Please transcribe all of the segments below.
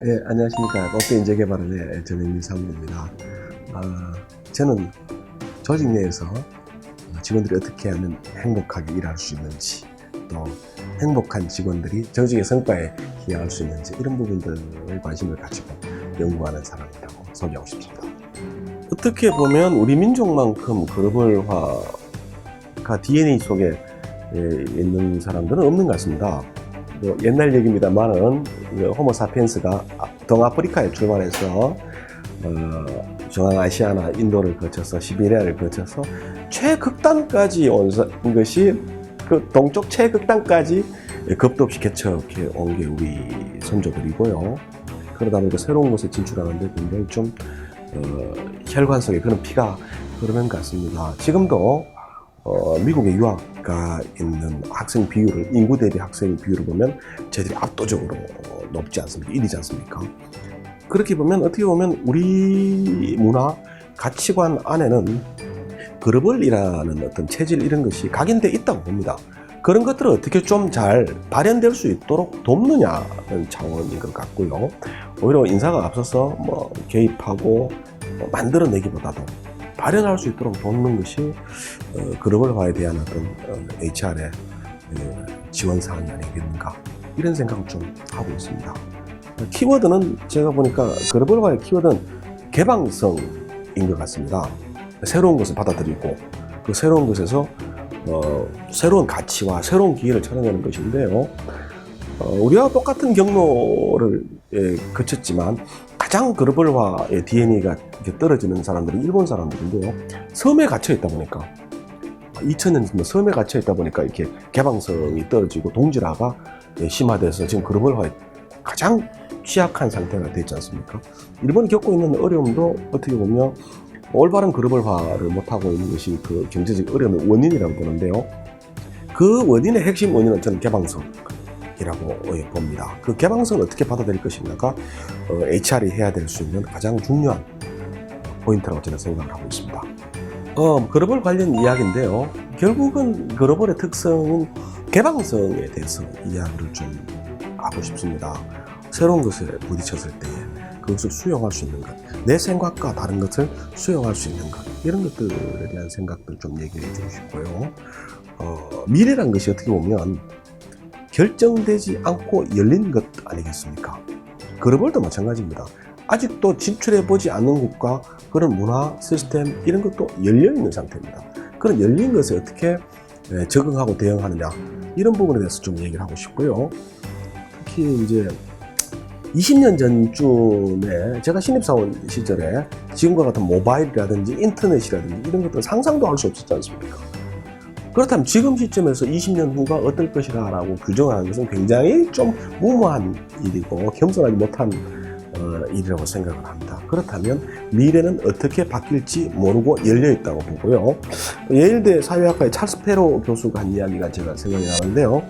네, 안녕하십니까. 롯데인재개발의 전현민 사무입니다. 저는 조직 내에서 직원들이 어떻게 하면 행복하게 일할 수 있는지, 또 행복한 직원들이 조직의 성과에 기여할 수 있는지, 이런 부분들을 관심을 가지고 연구하는 사람이라고 소개하고 싶습니다. 어떻게 보면 우리 민족만큼 글로벌화가 DNA 속에 있는 사람들은 없는 것 같습니다. 옛날 얘기입니다만은 호모사피엔스가 동아프리카에 출발해서 중앙아시아나 인도를 거쳐서 시베리아를 거쳐서 최극단까지 온 것이 그 동쪽 최극단까지 겁도 없이 개척해 온 게 우리 선조들이고요. 그러다 보니까 새로운 곳에 진출하는데 굉장히 좀 혈관 속에 그런 피가 흐르는 것 같습니다. 지금도 미국에 유학가 있는 학생 비율을, 인구 대비 학생 비율을 보면 저희들이 압도적으로 높지 않습니까? 1위지 않습니까? 그렇게 보면, 어떻게 보면 우리 문화, 가치관 안에는 글로벌이라는 어떤 체질, 이런 것이 각인되어 있다고 봅니다. 그런 것들을 어떻게 좀 잘 발현될 수 있도록 돕느냐는 차원인 것 같고요. 오히려 인사가 앞서서 개입하고 만들어내기보다도 발현할 수 있도록 돕는 것이 글로벌화에 대한 어떤 HR의 지원 사항이 아니겠는가, 이런 생각을 좀 하고 있습니다. 키워드는 제가 보니까 글로벌화의 키워드는 개방성인 것 같습니다. 새로운 것을 받아들이고 그 새로운 것에서 새로운 가치와 새로운 기회를 찾아내는 것인데요. 우리와 똑같은 경로를 거쳤지만 가장 글로벌화의 DNA가 떨어지는 사람들은 일본 사람들인데요. 섬에 갇혀 있다 보니까, 2000년 섬에 갇혀 있다 보니까 이렇게 개방성이 떨어지고 동질화가 심화돼서 지금 글로벌화에 가장 취약한 상태가 되지 않습니까? 일본이 겪고 있는 어려움도 어떻게 보면 올바른 글로벌화를 못하고 있는 것이 그 경제적 어려움의 원인이라고 보는데요. 그 원인의 핵심 원인은 저는 개방성이라고 봅니다. 그 개방성을 어떻게 받아들일 것인가가 HR이 해야 될 수 있는 가장 중요한 포인트라고 저는 생각을 하고 있습니다. 글로벌 관련 이야기인데요. 결국은 글로벌의 특성은 개방성에 대해서 이야기를 좀 하고 싶습니다. 새로운 것에 부딪혔을 때 그것을 수용할 수 있는 것, 내 생각과 다른 것을 수용할 수 있는 것, 이런 것들에 대한 생각들 좀 얘기해 주고 싶고요. 미래란 것이 어떻게 보면 결정되지 않고 열린 것 아니겠습니까? 글로벌도 마찬가지입니다. 아직도 진출해보지 않는 국가, 그런 문화, 시스템, 이런 것도 열려있는 상태입니다. 그런 열린 것에 어떻게 적응하고 대응하느냐, 이런 부분에 대해서 좀 얘기를 하고 싶고요. 특히 이제 20년 전쯤에 제가 신입사원 시절에 지금과 같은 모바일이라든지 인터넷이라든지 이런 것들은 상상도 할 수 없었지 않습니까? 그렇다면 지금 시점에서 20년 후가 어떨 것이라고 규정하는 것은 굉장히 좀 무모한 일이고 겸손하지 못한 일이라고 생각을 합니다. 그렇다면 미래는 어떻게 바뀔지 모르고 열려있다고 보고요. 예일대 사회학과의 찰스 페로 교수가 한 이야기가 제가 생각이 나는데요.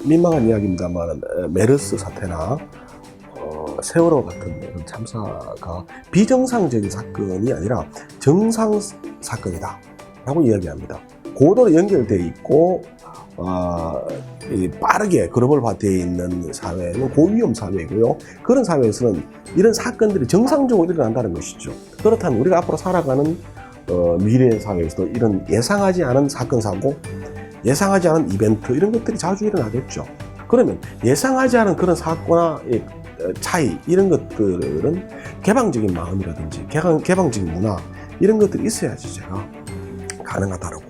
민망한 이야기입니다만, 메르스 사태나 세월호 같은 참사가 비정상적인 사건이 아니라 정상 사건이다 라고 이야기합니다. 고도로 연결되어 있고 빠르게 글로벌화되어 있는 사회는 고위험 사회이고요. 그런 사회에서는 이런 사건들이 정상적으로 일어난다는 것이죠. 그렇다면 우리가 앞으로 살아가는 미래 사회에서도 이런 예상하지 않은 사건, 사고, 예상하지 않은 이벤트, 이런 것들이 자주 일어나겠죠. 그러면 예상하지 않은 그런 사고나 차이, 이런 것들은 개방적인 마음이라든지 개방적인 문화, 이런 것들이 있어야지 제가 가능하다고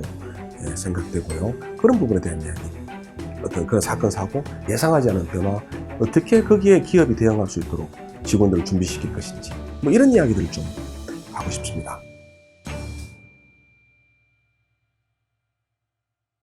생각되고요. 그런 부분에 대한 이야기, 어떤 그런 사건, 사고, 예상하지 않은 변화, 어떻게 거기에 기업이 대응할 수 있도록 직원들을 준비시킬 것인지, 이런 이야기들을 좀 하고 싶습니다.